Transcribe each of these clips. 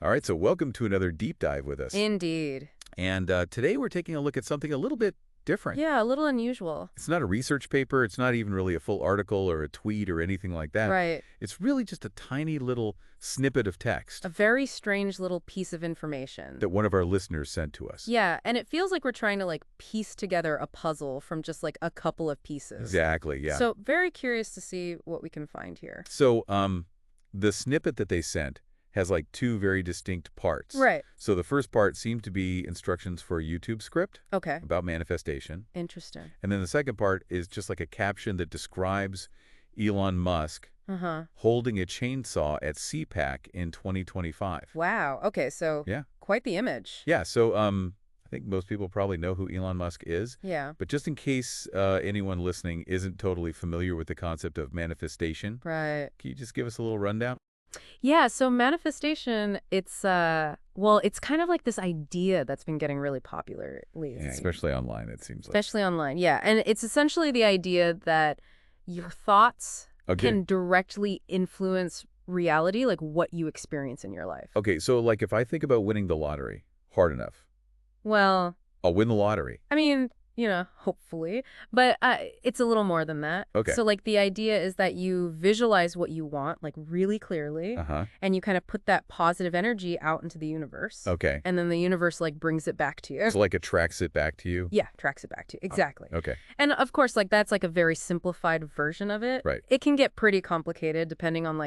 All right, so welcome to another deep dive with us. Indeed. And today we're taking a look at something a little bit different. Yeah, a little unusual. It's not a research paper. It's not even really a full article or a tweet or anything like that. Right. It's really just a tiny little snippet of text A very strange little piece of information. that one of our listeners sent to us. Yeah, and it feels like we're trying to piece together a puzzle from just a couple of pieces. Exactly, yeah. So very curious to see what we can find here. So the snippet that they sent has two very distinct parts. Right. So the first part seemed to be instructions for a YouTube script Okay. about manifestation. Interesting. And then the second part is just a caption that describes Elon Musk holding a chainsaw at CPAC in 2025. Wow. Okay, so Yeah. quite the image. Yeah, so I think most people probably know who Elon Musk is. Yeah. But just in case anyone listening isn't totally familiar with the concept of manifestation, Right. can you just give us a little rundown? Yeah, so manifestation, it's kind of like this idea that's been getting really popular lately. Yeah, especially online, it seems like. Especially online, yeah. And it's essentially the idea that your thoughts can directly influence reality, like what you experience in your life. Okay, so if I think about winning the lottery hard enough, Well, I'll win the lottery. I mean, hopefully. But it's a little more than that. Okay. So, the idea is that you visualize what you want, really clearly, and you kind of put that positive energy out into the universe. Okay. And then the universe, brings it back to you. So attracts it back to you? Yeah, tracks it back to you. Exactly. Okay. And of course, that's a very simplified version of it. Right. It can get pretty complicated depending on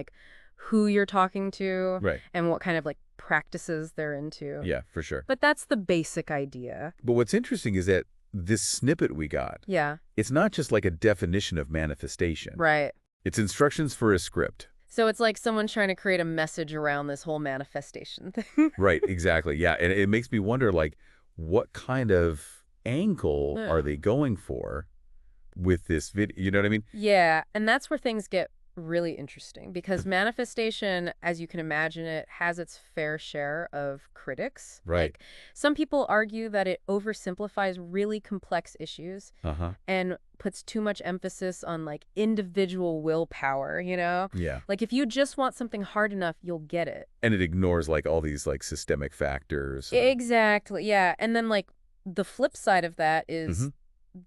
who you're talking to Right. and what kind of practices they're into. Yeah, for sure. But that's the basic idea. But what's interesting is that this snippet we got, Yeah. it's not just a definition of manifestation. Right. It's instructions for a script. So it's like someone trying to create a message around this whole manifestation thing. Right, exactly. Yeah, and it makes me wonder, what kind of angle are they going for with this video? You know what I mean? Yeah, and that's where things get really interesting because manifestation, as you can imagine it, has its fair share of critics. Right. Some people argue that it oversimplifies really complex issues and puts too much emphasis on individual willpower, Yeah. If you just want something hard enough, you'll get it. And it ignores all these systemic factors. Exactly. Yeah. And then the flip side of that is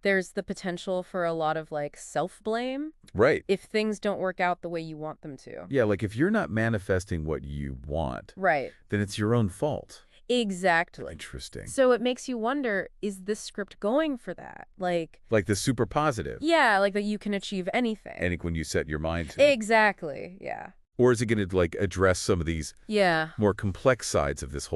there's the potential for a lot of self-blame. Right. If things don't work out the way you want them to. Yeah, if you're not manifesting what you want, Right. then it's your own fault. Exactly. Interesting. So it makes you wonder, is this script going for that? Like the super positive. Yeah, that you can achieve anything. When you set your mind to. Exactly, yeah. Or is it going to address some of these Yeah. more complex sides of this whole